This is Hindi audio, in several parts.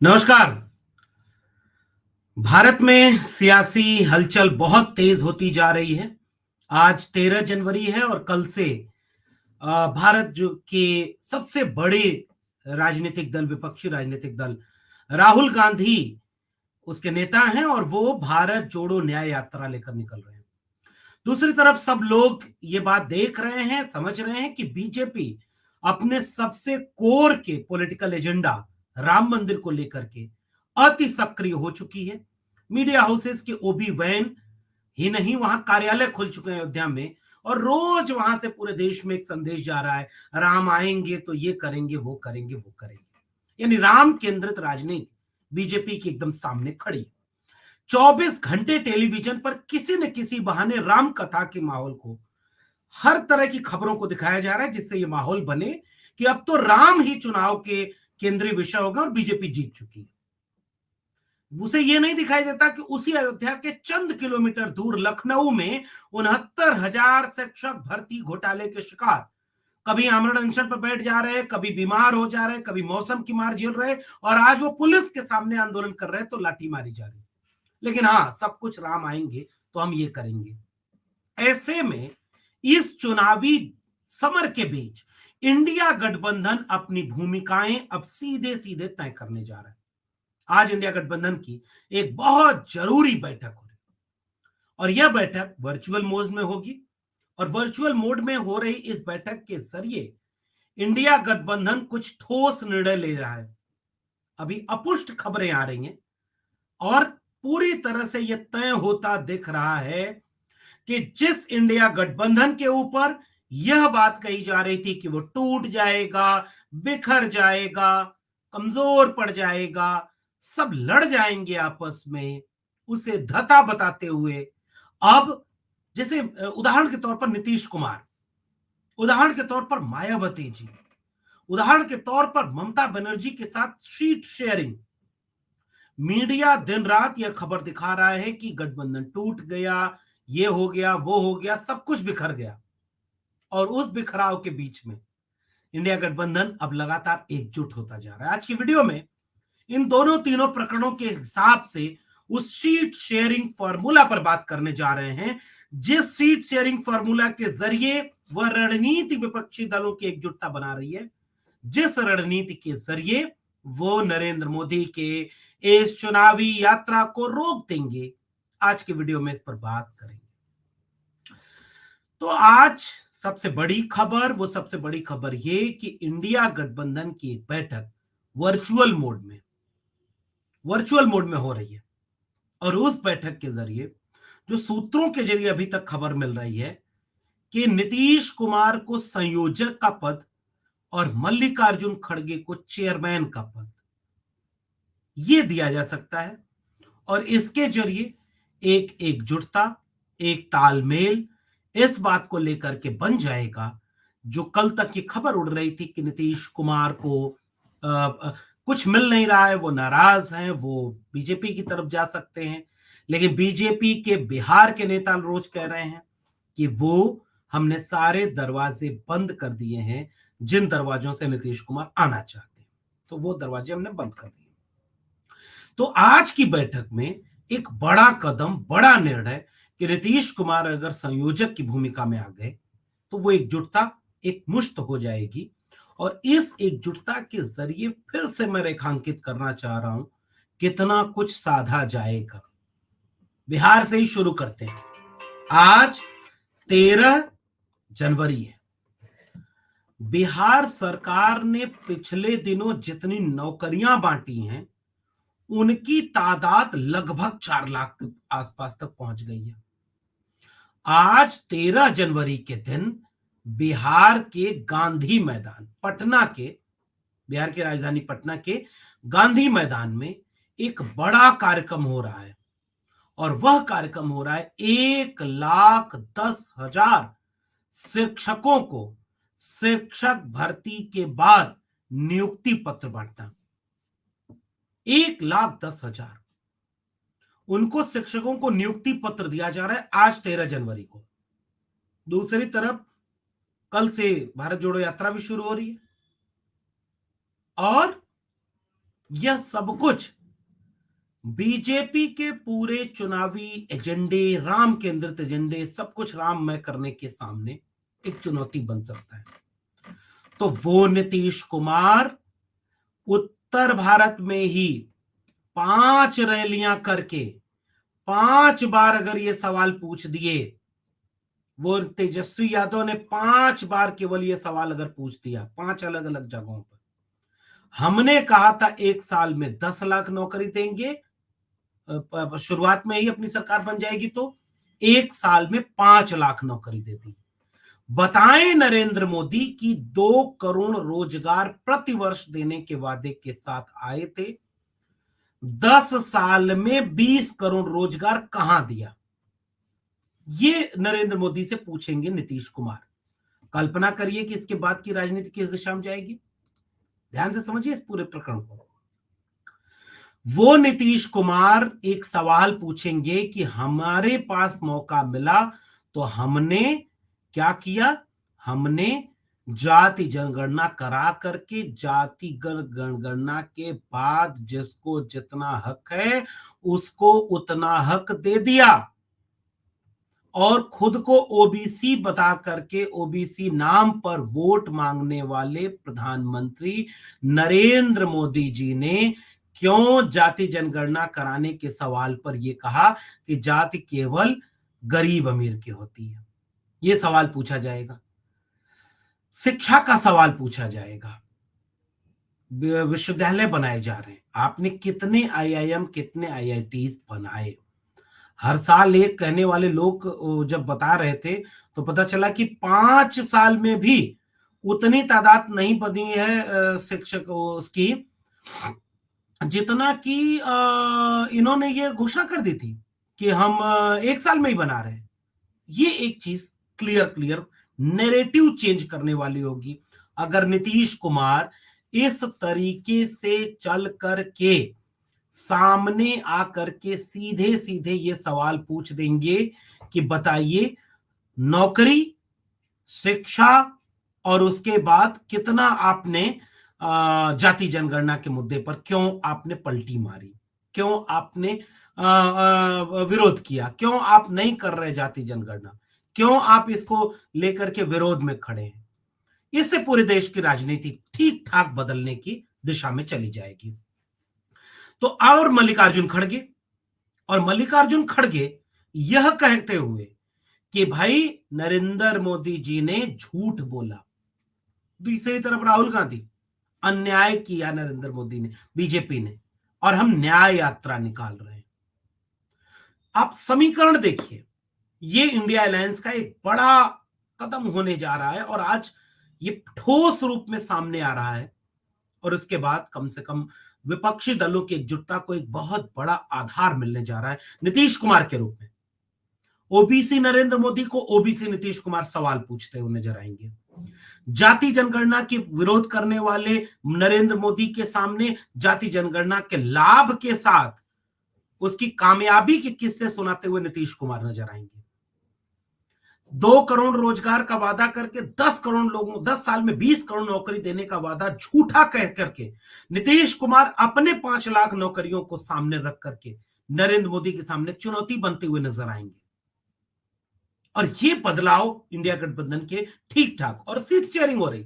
नमस्कार। भारत में सियासी हलचल बहुत तेज होती जा रही है। आज 13 जनवरी है और कल से भारत जो के सबसे बड़े राजनीतिक दल, विपक्षी राजनीतिक दल, राहुल गांधी उसके नेता हैं और वो भारत जोड़ो न्याय यात्रा लेकर निकल रहे हैं। दूसरी तरफ सब लोग ये बात देख रहे हैं, समझ रहे हैं कि बीजेपी अपने सबसे कोर के पॉलिटिकल एजेंडा राम मंदिर को लेकर के अति सक्रिय हो चुकी है। मीडिया हाउसेस के ओबी वैन ही नहीं, वहां कार्यालय खुल चुके हैं अयोध्या में और रोज वहां से पूरे देश में एक संदेश जा रहा है, राम आएंगे तो ये करेंगे, वो करेंगे, वो करेंगे। यानी राम केंद्रित राजनीति बीजेपी की एकदम सामने खड़ी। 24 घंटे टेलीविजन पर किसी न किसी बहाने राम कथा के माहौल को, हर तरह की खबरों को दिखाया जा रहा है, जिससे ये माहौल बने कि अब तो राम ही चुनाव के केंद्रीय विषय होगा और बीजेपी जीत चुकी है। उसे ये नहीं दिखाई देता कि उसी अयोध्या के चंद किलोमीटर दूर लखनऊ में 69,000 शिक्षक भर्ती घोटाले के शिकार कभी आमरण अनशन पर बैठ जा रहे हैं, कभी बीमार हो जा रहे हैं, कभी मौसम की मार झेल रहे हैं और आज वो पुलिस के सामने आंदोलन कर रहे हैं तो लाठी मारी जा रही है। लेकिन हाँ, सब कुछ राम आएंगे तो हम ये करेंगे। ऐसे में इस चुनावी समर के बीच इंडिया गठबंधन अपनी भूमिकाएं अब सीधे सीधे तय करने जा रहा है। आज इंडिया गठबंधन की एक बहुत जरूरी बैठक हो रही है और यह बैठक वर्चुअल मोड में होगी और वर्चुअल मोड में हो रही इस बैठक के जरिए इंडिया गठबंधन कुछ ठोस निर्णय ले रहा है। अभी अपुष्ट खबरें आ रही हैं और पूरी तरह से यह तय होता दिख रहा है कि जिस इंडिया गठबंधन के ऊपर यह बात कही जा रही थी कि वो टूट जाएगा, बिखर जाएगा, कमजोर पड़ जाएगा, सब लड़ जाएंगे आपस में, उसे धता बताते हुए अब जैसे उदाहरण के तौर पर नीतीश कुमार, उदाहरण के तौर पर मायावती जी, उदाहरण के तौर पर ममता बनर्जी के साथ सीट शेयरिंग, मीडिया दिन रात यह खबर दिखा रहा है कि गठबंधन टूट गया, ये हो गया, वो हो गया, सब कुछ बिखर गया। और उस बिखराव के बीच में इंडिया गठबंधन अब लगातार एकजुट होता जा रहा है। आज की वीडियो में इन दोनों तीनों प्रकरणों के हिसाब से उस सीट शेयरिंग फॉर्मूला पर बात करने जा रहे हैं, जिस सीट शेयरिंग फॉर्मूला के जरिए वह रणनीति विपक्षी दलों की एकजुटता बना रही है, जिस रणनीति के जरिए वो नरेंद्र मोदी के इस चुनावी यात्रा को रोक देंगे। आज की वीडियो में इस पर बात करेंगे। तो आज सबसे बड़ी खबर, वो सबसे बड़ी खबर ये कि इंडिया गठबंधन की एक बैठक वर्चुअल मोड में हो रही है और उस बैठक के जरिए जो सूत्रों के जरिए अभी तक खबर मिल रही है कि नीतीश कुमार को संयोजक का पद और मल्लिकार्जुन खड़गे को चेयरमैन का पद ये दिया जा सकता है और इसके जरिए एक एकजुटता, एक तालमेल इस बात को लेकर के बन जाएगा। जो कल तक ये खबर उड़ रही थी कि नीतीश कुमार को कुछ मिल नहीं रहा है, वो नाराज हैं, वो बीजेपी की तरफ जा सकते हैं, लेकिन बीजेपी के बिहार के नेता रोज कह रहे हैं कि वो हमने सारे दरवाजे बंद कर दिए हैं, जिन दरवाजों से नीतीश कुमार आना चाहते हैं, तो वो दरवाजे हमने बंद कर दिए। तो आज की बैठक में एक बड़ा कदम, बड़ा निर्णय कि नीतीश कुमार अगर संयोजक की भूमिका में आ गए तो वो एकजुटता एक मुश्त हो जाएगी और इस एकजुटता के जरिए फिर से मैं रेखांकित करना चाह रहा हूं कितना कुछ साधा जाएगा। बिहार से ही शुरू करते हैं। आज 13 जनवरी है। बिहार सरकार ने पिछले दिनों जितनी नौकरियां बांटी हैं उनकी तादाद लगभग 4 लाख के आसपास तक पहुंच गई है। आज 13 जनवरी के दिन बिहार के गांधी मैदान, पटना के, बिहार की राजधानी पटना के गांधी मैदान में एक बड़ा कार्यक्रम हो रहा है और वह कार्यक्रम हो रहा है 1,10,000 शिक्षकों को शिक्षक भर्ती के बाद नियुक्ति पत्र बांटना। 1,10,000 उनको शिक्षकों को नियुक्ति पत्र दिया जा रहा है आज 13 जनवरी को। दूसरी तरफ कल से भारत जोड़ो यात्रा भी शुरू हो रही है और यह सब कुछ बीजेपी के पूरे चुनावी एजेंडे, राम केंद्रित एजेंडे, सब कुछ राममय करने के सामने एक चुनौती बन सकता है। तो वो नीतीश कुमार उत्तर भारत में ही 5 रैलियां करके 5 बार अगर ये सवाल पूछ दिए, वो तेजस्वी यादव ने 5 बार केवल ये सवाल अगर पूछ दिया 5 अलग अलग जगहों पर, हमने कहा था 1 साल में 10 लाख नौकरी देंगे, शुरुआत में ही अपनी सरकार बन जाएगी तो 1 साल में 5 लाख नौकरी दे दी। बताएं नरेंद्र मोदी कि 2 करोड़ रोजगार प्रतिवर्ष देने के वादे के साथ आए थे, 10 साल में 20 करोड़ रोजगार कहां दिया? ये नरेंद्र मोदी से पूछेंगे नीतीश कुमार। कल्पना करिए कि इसके बाद की राजनीति किस दिशा में जाएगी। ध्यान से समझिए इस पूरे प्रकरण को। वो नीतीश कुमार एक सवाल पूछेंगे कि हमारे पास मौका मिला तो हमने क्या किया? हमने जाति जनगणना करा करके जाति जनगणना के बाद जिसको जितना हक है उसको उतना हक दे दिया, और खुद को ओबीसी बता करके ओबीसी नाम पर वोट मांगने वाले प्रधानमंत्री नरेंद्र मोदी जी ने क्यों जाति जनगणना कराने के सवाल पर यह कहा कि जाति केवल गरीब अमीर की होती है? यह सवाल पूछा जाएगा। शिक्षा का सवाल पूछा जाएगा। विश्वविद्यालय बनाए जा रहे हैं, आपने कितने आईआईएम, कितने आईआईटीज बनाए? हर साल एक कहने वाले लोग जब बता रहे थे तो पता चला कि 5 साल में भी उतनी तादाद नहीं बनी है शिक्षक उसकी, जितना कि इन्होंने ये घोषणा कर दी थी कि हम 1 साल में ही बना रहे हैं। ये एक चीज क्लियर नैरेटिव चेंज करने वाली होगी अगर नीतीश कुमार इस तरीके से चल कर के सामने आकर के सीधे सीधे ये सवाल पूछ देंगे कि बताइए नौकरी, शिक्षा और उसके बाद कितना आपने जाति जनगणना के मुद्दे पर क्यों आपने पलटी मारी, क्यों आपने विरोध किया, क्यों आप नहीं कर रहे जाति जनगणना, क्यों आप इसको लेकर के विरोध में खड़े हैं? इससे पूरे देश की राजनीति ठीक ठाक बदलने की दिशा में चली जाएगी। तो और मल्लिकार्जुन खड़गे यह कहते हुए कि भाई नरेंद्र मोदी जी ने झूठ बोला, दूसरी तरफ राहुल गांधी, अन्याय किया नरेंद्र मोदी ने, बीजेपी ने, और हम न्याय यात्रा निकाल रहे हैं। आप समीकरण देखिए, ये इंडिया अलायंस का एक बड़ा कदम होने जा रहा है और आज ये ठोस रूप में सामने आ रहा है, और उसके बाद कम से कम विपक्षी दलों की एकजुटता को एक बहुत बड़ा आधार मिलने जा रहा है नीतीश कुमार के रूप में। ओबीसी नरेंद्र मोदी को ओबीसी नीतीश कुमार सवाल पूछते हुए नजर आएंगे। जाति जनगणना के विरोध करने वाले नरेंद्र मोदी के सामने जाति जनगणना के लाभ के साथ उसकी कामयाबी के किस्से सुनाते हुए नीतीश कुमार नजर आएंगे। 2 करोड़ रोजगार का वादा करके 10 करोड़ लोगों, 10 साल में 20 करोड़ नौकरी देने का वादा झूठा कह करके नीतीश कुमार अपने 5 लाख नौकरियों को सामने रख करके नरेंद्र मोदी के सामने चुनौती बनते हुए नजर आएंगे। और ये बदलाव इंडिया गठबंधन के ठीक ठाक, और सीट शेयरिंग हो रही।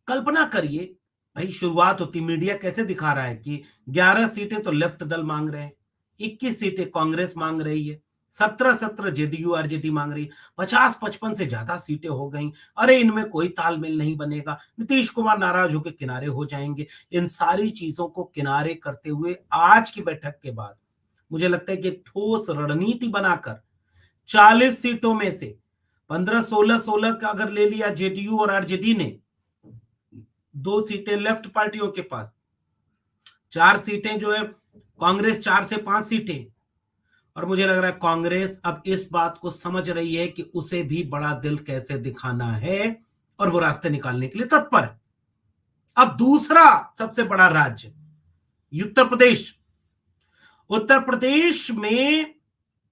कल्पना करिए भाई, शुरुआत होती, मीडिया कैसे दिखा रहा है कि 11 सीटें तो लेफ्ट दल मांग रहे हैं, 21 सीटें कांग्रेस मांग रही है, 17 जेडीयू आरजेडी मांग रही है, 50-55 से ज्यादा सीटें हो गई। अरे इनमें कोई तालमेल नहीं बनेगा, नीतीश कुमार नाराज होकर किनारे हो जाएंगे। इन सारी चीजों को किनारे करते हुए आज की बैठक के बाद मुझे लगता है कि ठोस रणनीति बनाकर 40 सीटों में से 15, 16 का अगर ले लिया जेडीयू और आरजेडी ने, 2 सीटें लेफ्ट पार्टियों के पास, 4 सीटें जो है कांग्रेस, 4 से 5 सीटें, और मुझे लग रहा है कांग्रेस अब इस बात को समझ रही है कि उसे भी बड़ा दिल कैसे दिखाना है और वो रास्ते निकालने के लिए तत्पर है। अब दूसरा सबसे बड़ा राज्य उत्तर प्रदेश। उत्तर प्रदेश में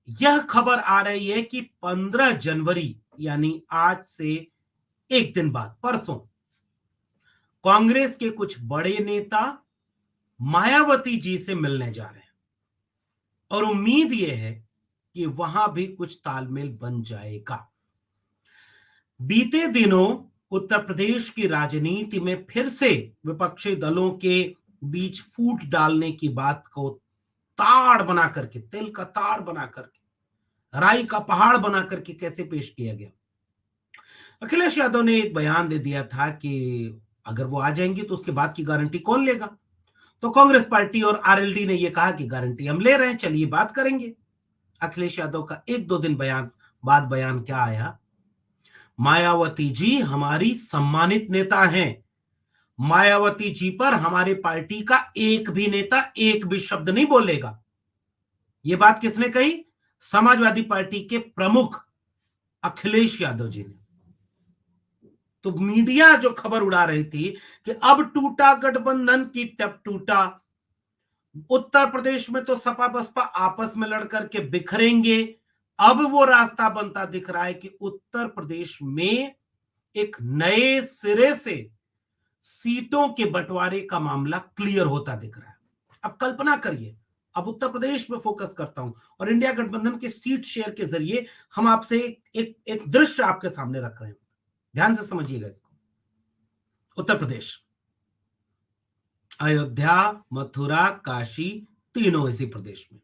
यह खबर आ रही है कि 15 जनवरी यानी आज से एक दिन बाद, परसों, कांग्रेस के कुछ बड़े नेता मायावती जी से मिलने जा रहे हैं और उम्मीद यह है कि वहां भी कुछ तालमेल बन जाएगा। बीते दिनों उत्तर प्रदेश की राजनीति में फिर से विपक्षी दलों के बीच फूट डालने की बात को ताड़ बना करके, तिल का ताड़ बना करके, राई का पहाड़ बना करके कैसे पेश किया गया। अखिलेश यादव ने एक बयान दे दिया था कि अगर वो आ जाएंगे तो उसके बाद की गारंटी कौन लेगा। तो कांग्रेस पार्टी और आरएलडी ने यह कहा कि गारंटी हम ले रहे हैं, चलिए बात करेंगे। अखिलेश यादव का एक दो दिन बयान क्या आया, मायावती जी हमारी सम्मानित नेता हैं, मायावती जी पर हमारी पार्टी का एक भी नेता एक भी शब्द नहीं बोलेगा। यह बात किसने कही? समाजवादी पार्टी के प्रमुख अखिलेश यादव जी ने। तो मीडिया जो खबर उड़ा रही थी कि अब टूटा गठबंधन की टप टूटा, उत्तर प्रदेश में तो सपा बसपा आपस में लड़कर के बिखरेंगे, अब वो रास्ता बनता दिख रहा है कि उत्तर प्रदेश में एक नए सिरे से सीटों के बंटवारे का मामला क्लियर होता दिख रहा है। अब कल्पना करिए, अब उत्तर प्रदेश में फोकस करता हूं और इंडिया गठबंधन के सीट शेयर के जरिए हम आपसे एक दृश्य आपके सामने रख रहे हैं। ध्यान से समझिएगा इसको। उत्तर प्रदेश, अयोध्या, मथुरा, काशी, तीनों इसी प्रदेश में।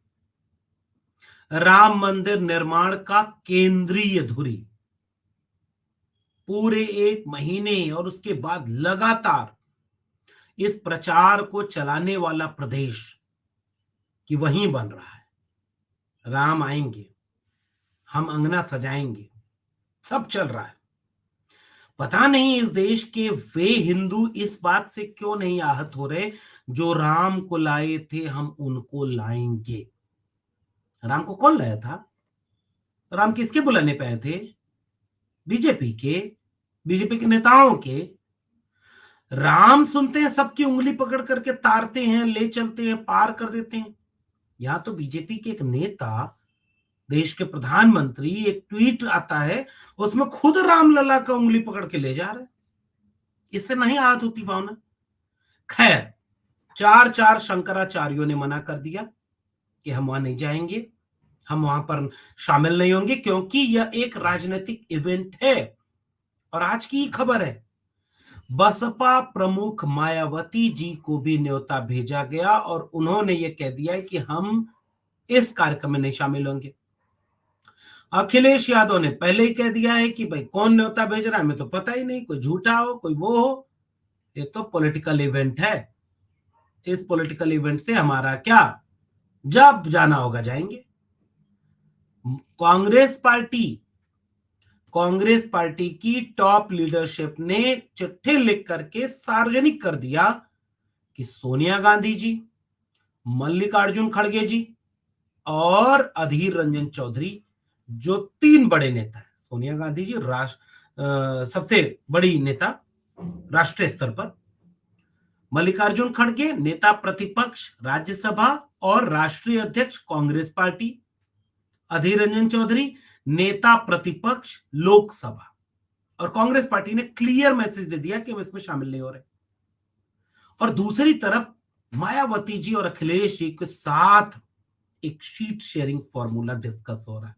राम मंदिर निर्माण का केंद्रीय धुरी, पूरे एक महीने और उसके बाद लगातार इस प्रचार को चलाने वाला प्रदेश कि वहीं बन रहा है, राम आएंगे, हम अंगना सजाएंगे, सब चल रहा है। पता नहीं इस देश के वे हिंदू इस बात से क्यों नहीं आहत हो रहे, जो राम को लाए थे हम उनको लाएंगे। राम को कौन लाया था? राम किसके बुलाने पे आए थे? बीजेपी के नेताओं के। राम सुनते हैं सबकी उंगली पकड़ करके तारते हैं, ले चलते हैं, पार कर देते हैं। यहां तो बीजेपी के एक नेता, देश के प्रधानमंत्री, एक ट्वीट आता है उसमें खुद रामलला का उंगली पकड़ के ले जा रहे हैं। इससे नहीं आहत होती भावना? खैर, चार शंकराचार्यों ने मना कर दिया कि हम वहां नहीं जाएंगे, हम वहां पर शामिल नहीं होंगे, क्योंकि यह एक राजनीतिक इवेंट है। और आज की खबर है, बसपा प्रमुख मायावती जी को भी न्योता भेजा गया और उन्होंने यह कह दिया है कि हम इस कार्यक्रम में नहीं शामिल होंगे। अखिलेश यादव ने पहले ही कह दिया है कि भाई कौन न्योता भेज रहा है हमें तो पता ही नहीं, कोई झूठा हो कोई वो हो, ये तो पॉलिटिकल इवेंट है, इस पॉलिटिकल इवेंट से हमारा क्या, जब जाना होगा जाएंगे। कांग्रेस पार्टी की टॉप लीडरशिप ने चिट्ठी लिख करके सार्वजनिक कर दिया कि सोनिया गांधी जी, मल्लिकार्जुन खड़गे जी और अधीर रंजन चौधरी, जो तीन बड़े नेता हैं, सोनिया गांधी जी सबसे बड़ी नेता राष्ट्रीय स्तर पर, मल्लिकार्जुन खड़गे नेता प्रतिपक्ष राज्यसभा और राष्ट्रीय अध्यक्ष कांग्रेस पार्टी, अधीर रंजन चौधरी नेता प्रतिपक्ष लोकसभा, और कांग्रेस पार्टी ने क्लियर मैसेज दे दिया कि हम इसमें शामिल नहीं हो रहे। और दूसरी तरफ मायावती जी और अखिलेश जी के साथ एक सीट शेयरिंग फॉर्मूला डिस्कस हो रहा है।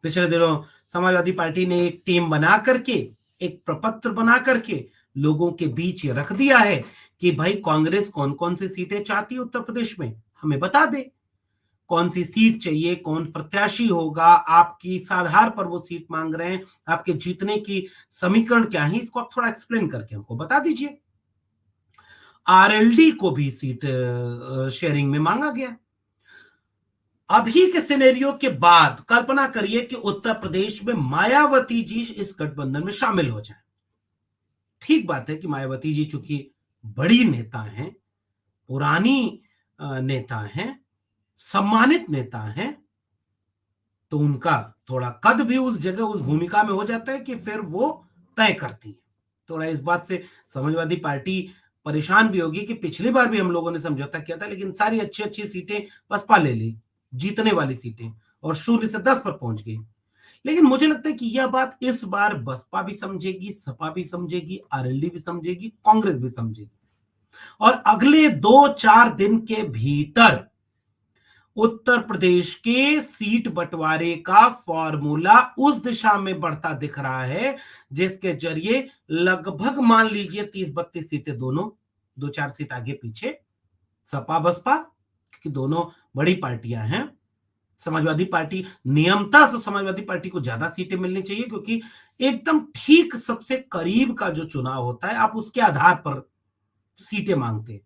पिछले दिनों समाजवादी पार्टी ने एक टीम बना करके, एक प्रपत्र बना करके लोगों के बीच ये रख दिया है कि भाई कांग्रेस कौन कौन सी सीटें चाहती है उत्तर प्रदेश में, हमें बता दे, कौन सी सीट चाहिए, कौन प्रत्याशी होगा, आपकी आधार पर वो सीट मांग रहे हैं, आपके जीतने की समीकरण क्या है, इसको आप थोड़ा एक्सप्लेन करके हमको बता दीजिए। आरएलडी को भी सीट शेयरिंग में मांगा गया। अभी के सिनेरियो के बाद कल्पना करिए कि उत्तर प्रदेश में मायावती जी इस गठबंधन में शामिल हो जाए। ठीक बात है कि मायावती जी चूंकि बड़ी नेता हैं, पुरानी नेता हैं, सम्मानित नेता हैं, तो उनका थोड़ा कद भी उस जगह, उस भूमिका में हो जाता है कि फिर वो तय करती है। थोड़ा इस बात से समाजवादी पार्टी परेशान भी होगी कि पिछली बार भी हम लोगों ने समझौता किया था, लेकिन सारी अच्छी अच्छी सीटें बसपा ले ली, जीतने वाली सीटें, और 0 से 10 पर पहुंच गई। लेकिन मुझे लगता है कि यह बात इस बार बसपा भी समझेगी, सपा भी समझेगी, आरएलडी भी समझेगी, कांग्रेस भी समझेगी। और अगले 2-4 दिन के भीतर उत्तर प्रदेश के सीट बंटवारे का फॉर्मूला उस दिशा में बढ़ता दिख रहा है जिसके जरिए लगभग मान लीजिए 30-32 सीटें, दोनों 2-4 सीट आगे पीछे सपा बसपा, क्योंकि दोनों बड़ी पार्टियां हैं। समाजवादी पार्टी नियमता से समाजवादी पार्टी को ज्यादा सीटें मिलनी चाहिए, क्योंकि एकदम ठीक सबसे करीब का जो चुनाव होता है आप उसके आधार पर सीटें मांगते हैं।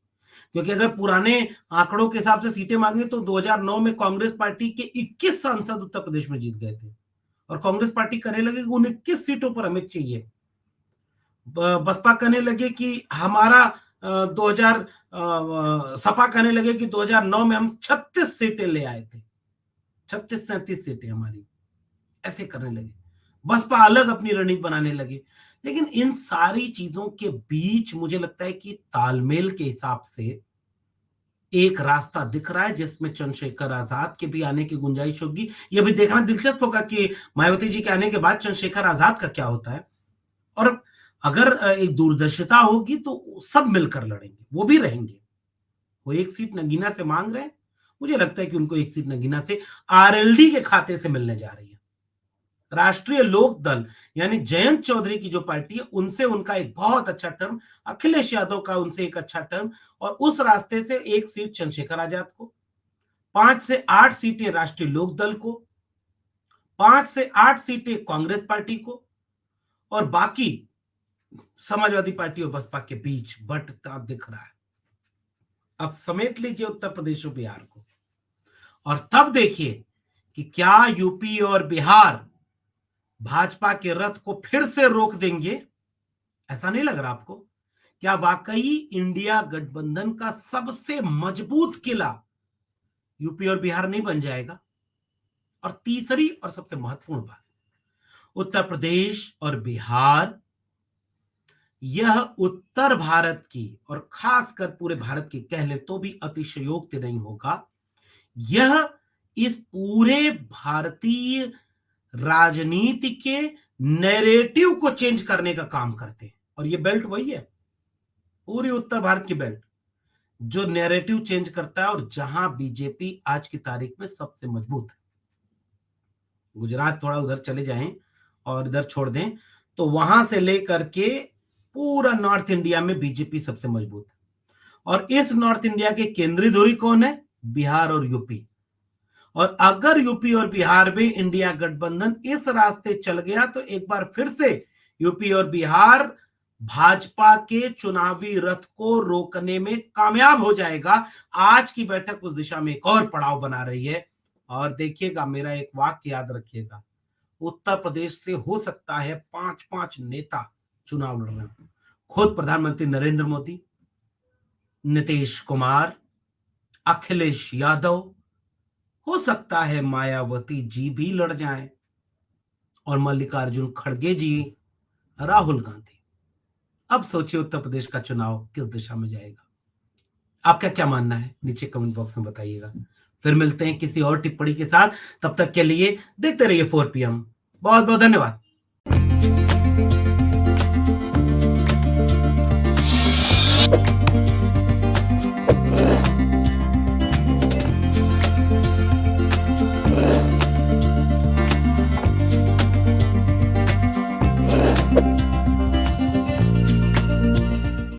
क्योंकि अगर पुराने आंकड़ों के हिसाब से सीटें मांगे तो 2009 में कांग्रेस पार्टी के 21 सांसद उत्तर प्रदेश में जीत गए थे, और कांग्रेस पार्टी कहने लगे कि उन 21 सीटों पर हमें चाहिए। बसपा कहने लगे कि हमारा 2000 सपा कहने लगे कि 2009 में हम 36 सीटें ले आए थे, 36-37 सीटें हमारी, ऐसे करने लगे। बसपा अलग अपनी रणनीति बनाने लगे। लेकिन इन सारी चीजों के बीच मुझे लगता है कि तालमेल के हिसाब से एक रास्ता दिख रहा है जिसमें चंद्रशेखर आजाद के भी आने की गुंजाइश होगी। यह भी देखना दिलचस्प होगा कि मायावती जी के आने के बाद चंद्रशेखर आजाद का क्या होता है, और अगर एक दूरदर्शिता होगी तो सब मिलकर लड़ेंगे, वो भी रहेंगे। वो एक सीट नगीना से मांग रहे हैं, मुझे लगता है कि उनको एक सीट नगीना से आरएलडी के खाते से मिलने जा रही है। राष्ट्रीय लोक दल यानी जयंत चौधरी की जो पार्टी है उनसे उनका एक बहुत अच्छा टर्म, अखिलेश यादव का उनसे एक अच्छा टर्म, और उस रास्ते से एक सीट चंद्रशेखर आजाद को, 5 से 8 सीटें राष्ट्रीय लोक दल को, 5 से 8 सीटें कांग्रेस पार्टी को, और बाकी समाजवादी पार्टी और बसपा के बीच बंटता दिख रहा है। अब समेट लीजिए उत्तर प्रदेश और बिहार को, और तब देखिए कि क्या यूपी और बिहार भाजपा के रथ को फिर से रोक देंगे। ऐसा नहीं लग रहा आपको? क्या वाकई इंडिया गठबंधन का सबसे मजबूत किला यूपी और बिहार नहीं बन जाएगा? और तीसरी और सबसे महत्वपूर्ण बात, उत्तर प्रदेश और बिहार यह उत्तर भारत की और खासकर पूरे भारत की कह ले तो भी अतिशयोक्ति नहीं होगा, यह इस पूरे भारतीय राजनीति के नैरेटिव को चेंज करने का काम करते हैं। और ये बेल्ट वही है, पूरी उत्तर भारत की बेल्ट जो नैरेटिव चेंज करता है, और जहां बीजेपी आज की तारीख में सबसे मजबूत है। गुजरात थोड़ा उधर चले जाएं और इधर छोड़ दें तो वहां से लेकर के पूरा नॉर्थ इंडिया में बीजेपी सबसे मजबूत है। और इस नॉर्थ इंडिया के केंद्रीय धुरी कौन है? बिहार और यूपी। और अगर यूपी और बिहार में इंडिया गठबंधन इस रास्ते चल गया तो एक बार फिर से यूपी और बिहार भाजपा के चुनावी रथ को रोकने में कामयाब हो जाएगा। आज की बैठक उस दिशा में एक और पड़ाव बना रही है। और देखिएगा, मेरा एक वाक्य याद रखिएगा, उत्तर प्रदेश से हो सकता है 5-5 नेता चुनाव लड़ रहे हैं। खुद प्रधानमंत्री नरेंद्र मोदी, नीतीश कुमार, अखिलेश यादव, हो सकता है मायावती जी भी लड़ जाएं, और मल्लिकार्जुन खड़गे जी, राहुल गांधी। अब सोचिए उत्तर प्रदेश का चुनाव किस दिशा में जाएगा। आपका क्या मानना है नीचे कमेंट बॉक्स में बताइएगा। फिर मिलते हैं किसी और टिप्पणी के साथ, तब तक के लिए देखते रहिए 4 PM। बहुत बहुत धन्यवाद।